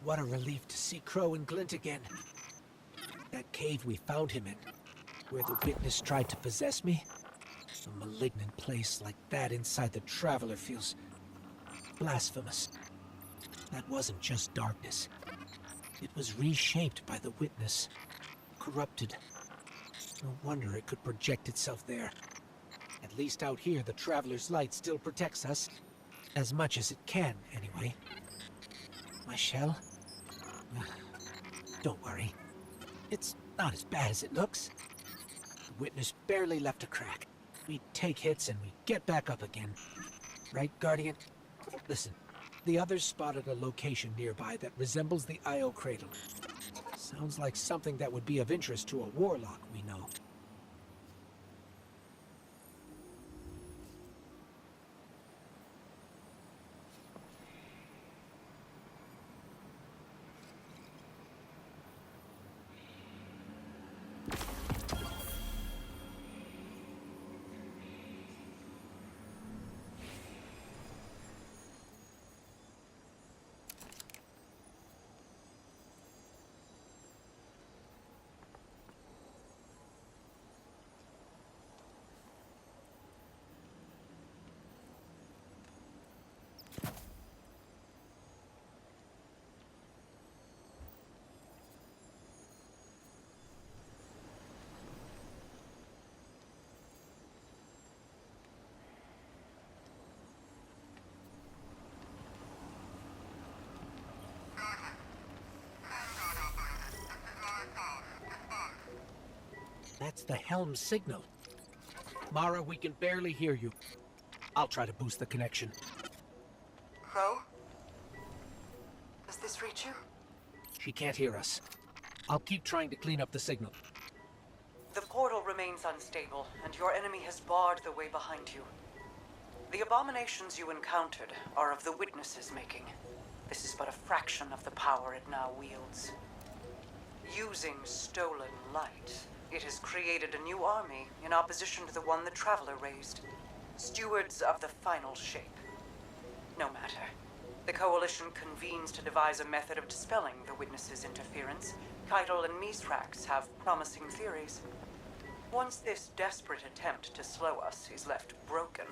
What a relief to see Crow and Glint again. That cave we found him in, where the witness tried to possess me. A malignant place like that inside the Traveler feels blasphemous. That wasn't just darkness. It was reshaped by the witness, corrupted. No wonder it could project itself there. At least out here, the Traveler's light still protects us. As much as it can, anyway. My shell? Don't worry. It's not as bad as it looks. The witness barely left a crack. We take hits and we get back up again. Right, Guardian? Listen, the others spotted a location nearby that resembles the Io Cradle. Sounds like something that would be of interest to a warlock we know. That's the helm signal. Mara, we can barely hear you. I'll try to boost the connection. Crow? Does this reach you? She can't hear us. I'll keep trying to clean up the signal. The portal remains unstable, and your enemy has barred the way behind you. The abominations you encountered are of the Witness's making. This is but a fraction of the power it now wields. Using stolen light, it has created a new army in opposition to the one the Traveler raised. Stewards of the final shape. No matter. The Coalition convenes to devise a method of dispelling the Witness's interference. Keitel and Mithrax have promising theories. Once this desperate attempt to slow us is left broken,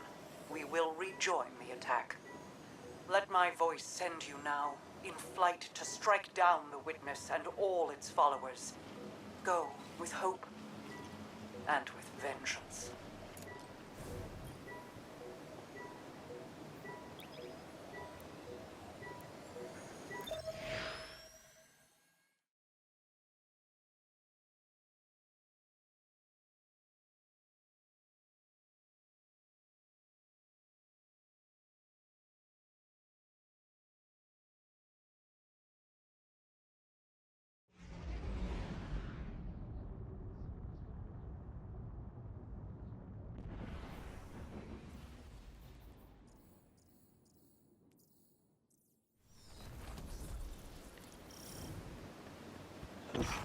we will rejoin the attack. Let my voice send you now, in flight to strike down the Witness and all its followers. Go with hope and with vengeance.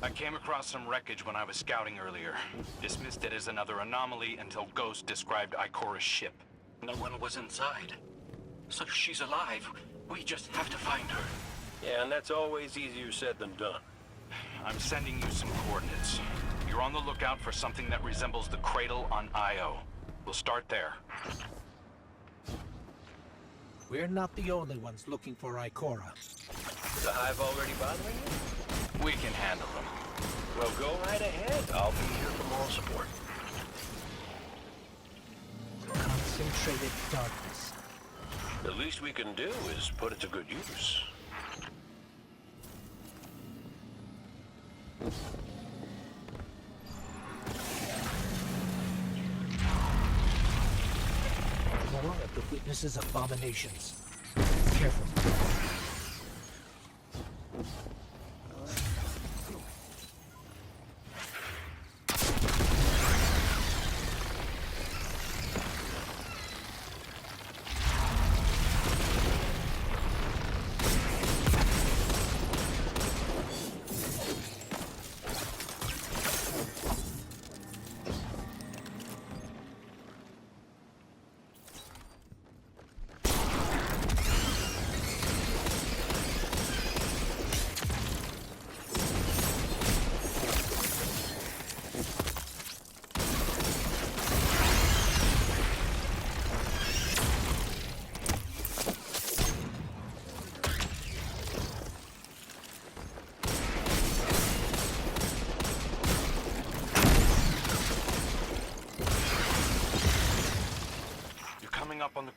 I came across some wreckage when I was scouting earlier. Dismissed it as another anomaly until Ghost described Ikora's ship. No one was inside. So she's alive. We just have to find her. Yeah, and that's always easier said than done. I'm sending you some coordinates. You're on the lookout for something that resembles the cradle on Io. We'll start there. We're not the only ones looking for Ikora. The Hive already bothering you? We can handle them. Well, go right ahead. I'll be here for moral support. Concentrated darkness. The least we can do is put it to good use. More of the Witness's abominations. Careful.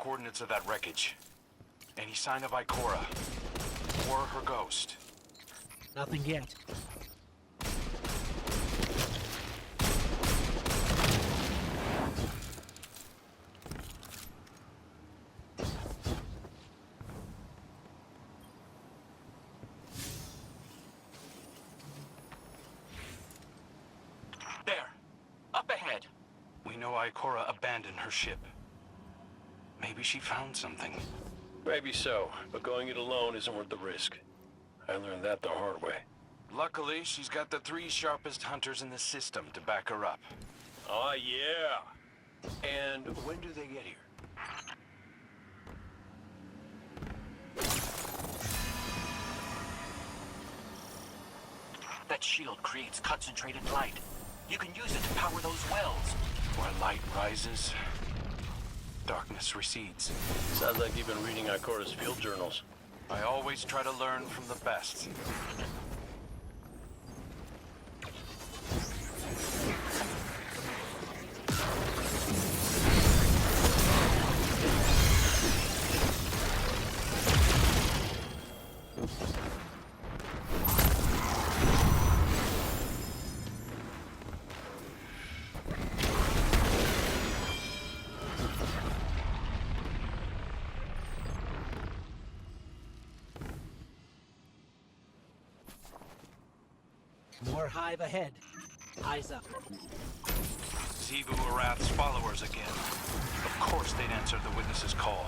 coordinates of that wreckage. Any sign of Ikora? Or her ghost? Nothing yet. There. Up ahead. We know Ikora abandoned her ship. Maybe she found something. Maybe so, but going it alone isn't worth the risk. I learned that the hard way. Luckily, she's got the 3 sharpest hunters in the system to back her up. Oh, yeah. And when do they get here? That shield creates concentrated light. You can use it to power those wells. Where light rises, darkness recedes. Sounds like you've been reading Ikora's field journals. I always try to learn from the best. More hive ahead. Eyes up. Xivu Arath's followers again. Of course they'd answer the witness's call.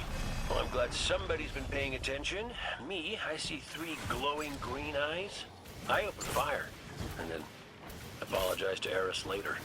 Well, I'm glad somebody's been paying attention. Me, I see 3 glowing green eyes. I opened fire, and then apologized to Eris later.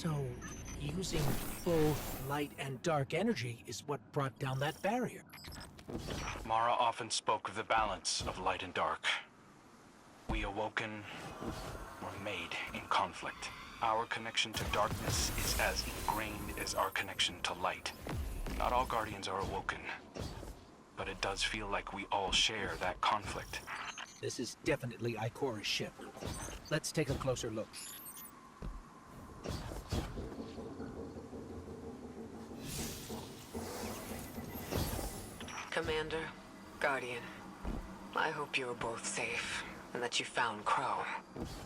So, using both light and dark energy is what brought down that barrier. Mara often spoke of the balance of light and dark. We awoken were made in conflict. Our connection to darkness is as ingrained as our connection to light. Not all Guardians are awoken, but it does feel like we all share that conflict. This is definitely Ikora's ship. Let's take a closer look. Commander, Guardian, I hope you are both safe, and that you found Crow.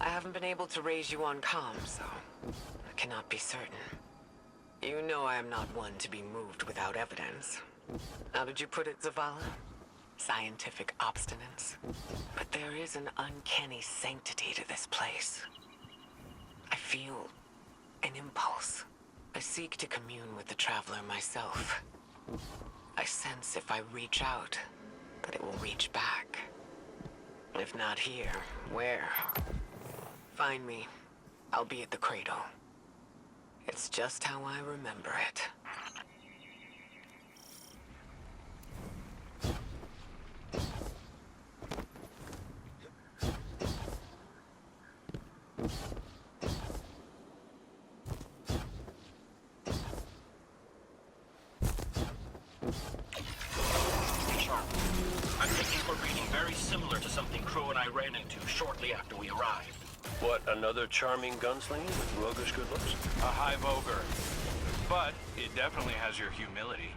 I haven't been able to raise you on comm, so I cannot be certain. You know I am not one to be moved without evidence. How did you put it, Zavala? Scientific obstinance. But there is an uncanny sanctity to this place. I feel an impulse. I seek to commune with the Traveler myself. I sense if I reach out, that it will reach back. If not here, where? Find me. I'll be at the cradle. It's just how I remember it. I'm thinking we're reading very similar to something Crow and I ran into shortly after we arrived. What, another charming gunslinger with roguish good looks? A hive ogre. But it definitely has your humility.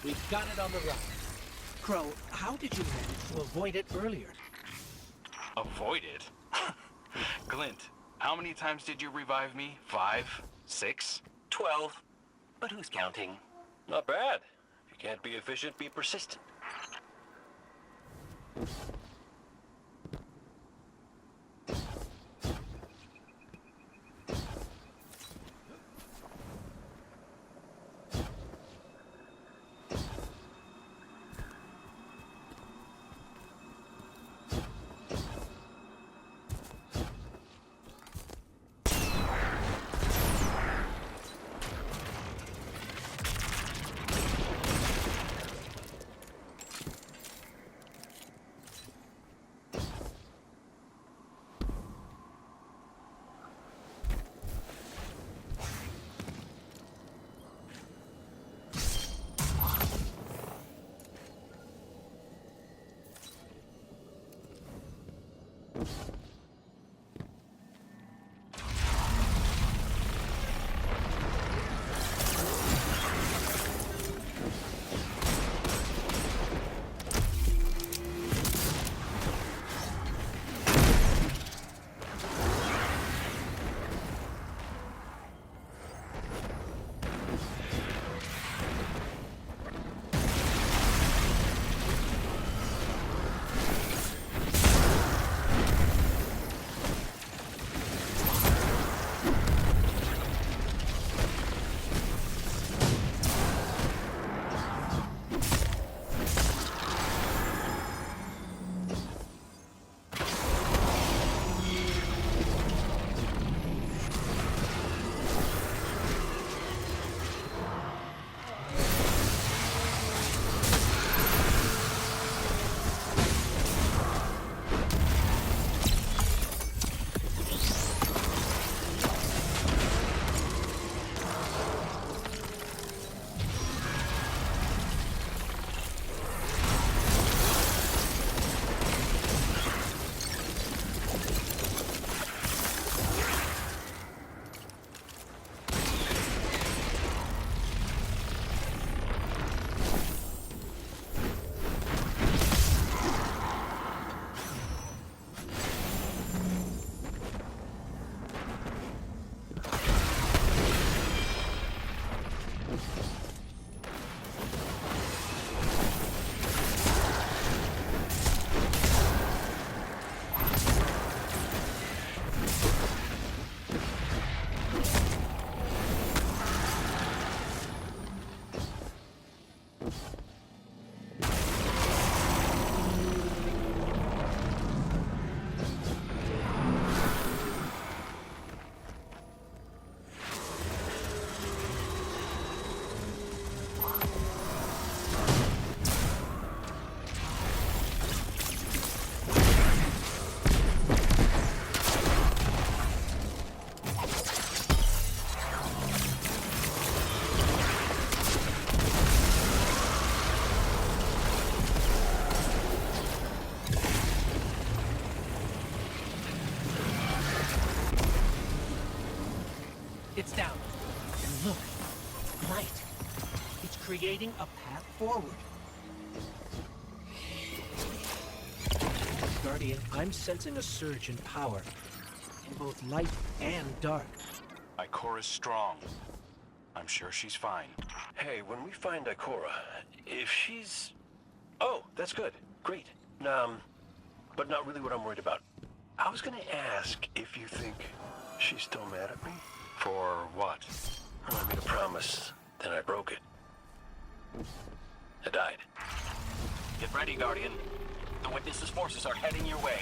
We've got it on the run. Crow, how did you manage to avoid it earlier? Avoid it? Glint, how many times did you revive me? 5? 6? 12. But who's counting? Not bad. If you can't be efficient, be persistent. It's down. And look, light. It's creating a path forward. Guardian, I'm sensing a surge in power. In both light and dark. Ikora's strong. I'm sure she's fine. Hey, when we find Ikora, if she's... Oh, that's good. Great. But not really what I'm worried about. I was gonna ask if you think she's still mad at me. For what? I made a promise, then I broke it. I died. Get ready, Guardian. The Witness's forces are heading your way.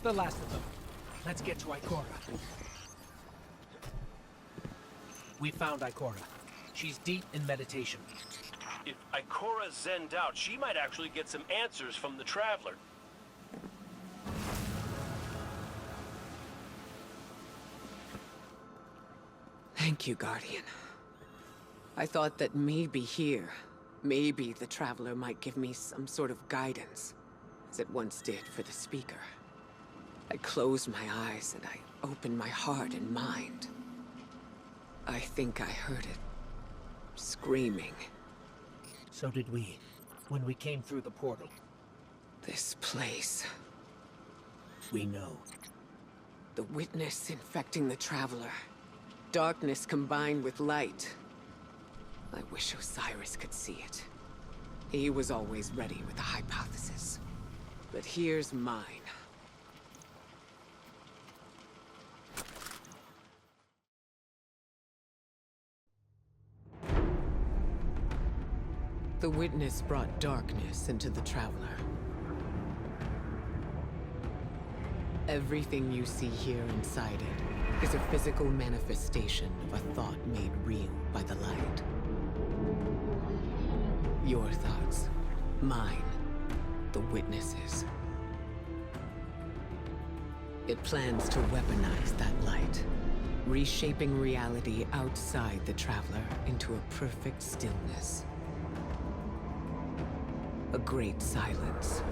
The last of them. Let's get to Ikora. We found Ikora. She's deep in meditation. If Ikora zenned out, she might actually get some answers from the Traveler. Thank you, Guardian. I thought that maybe here, maybe the Traveler might give me some sort of guidance, as it once did for the Speaker. I closed my eyes and I opened my heart and mind. I think I heard it screaming. So did we, when we came through the portal. This place. We know. The Witness infecting the Traveler. Darkness combined with light. I wish Osiris could see it. He was always ready with a hypothesis. But here's mine. The Witness brought darkness into the Traveler. Everything you see here inside it is a physical manifestation of a thought made real by the light. Your thoughts, mine, the Witness's. It plans to weaponize that light, reshaping reality outside the Traveler into a perfect stillness. A great silence,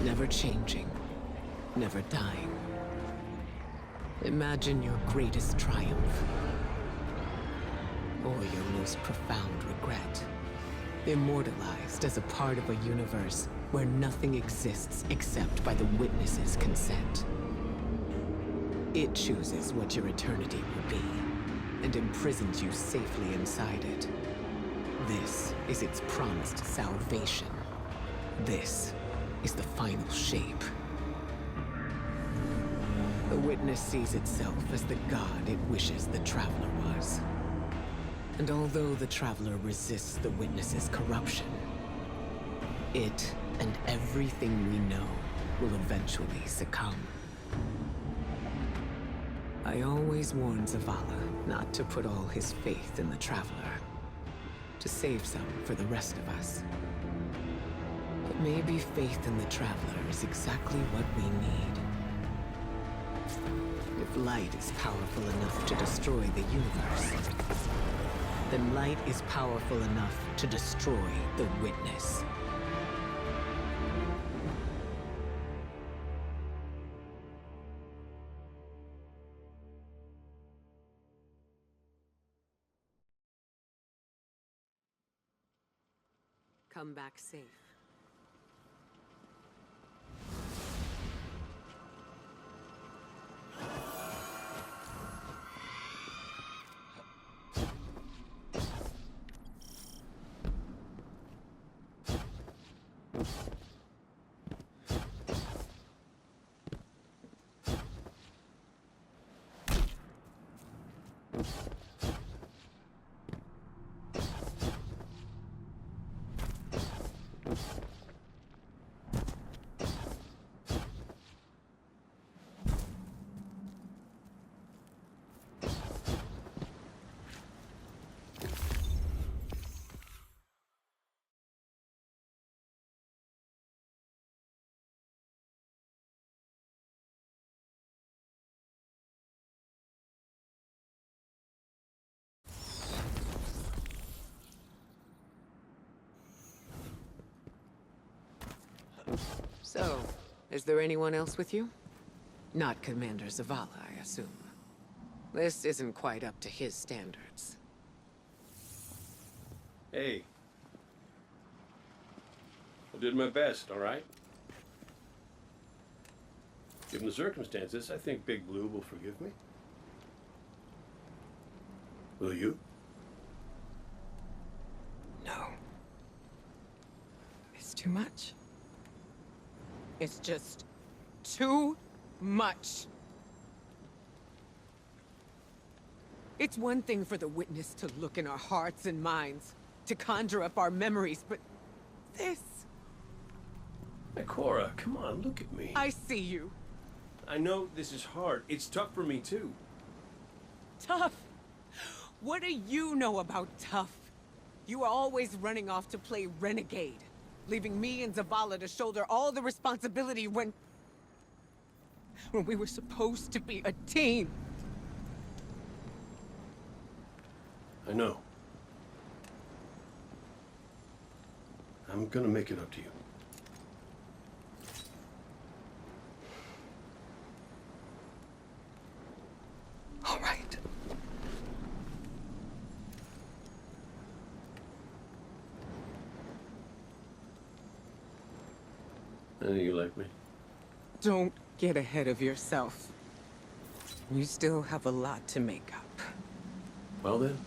never changing, never dying. Imagine your greatest triumph, or your most profound regret. Immortalized as a part of a universe where nothing exists except by the witness's consent. It chooses what your eternity will be, and imprisons you safely inside it. This is its promised salvation. This is the final shape. The Witness sees itself as the god it wishes the Traveler was. And although the Traveler resists the Witness's corruption, it and everything we know will eventually succumb. I always warn Zavala not to put all his faith in the Traveler, to save some for the rest of us. But maybe faith in the Traveler is exactly what we need. If light is powerful enough to destroy the universe, then light is powerful enough to destroy the Witness. Come back safe. So, is there anyone else with you? Not Commander Zavala, I assume. This isn't quite up to his standards. Hey. I did my best, all right? Given the circumstances, I think Big Blue will forgive me. Will you? No. It's too much. It's just too much. It's one thing for the Witness to look in our hearts and minds, to conjure up our memories, but this... Hey, Cora, come on, look at me. I see you. I know this is hard. It's tough for me, too. Tough? What do you know about tough? You were always running off to play renegade, leaving me and Zavala to shoulder all the responsibility when we were supposed to be a team. I know. I'm gonna make it up to you. All right. I know you like me. Don't get ahead of yourself. You still have a lot to make up. Well then,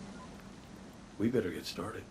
we better get started.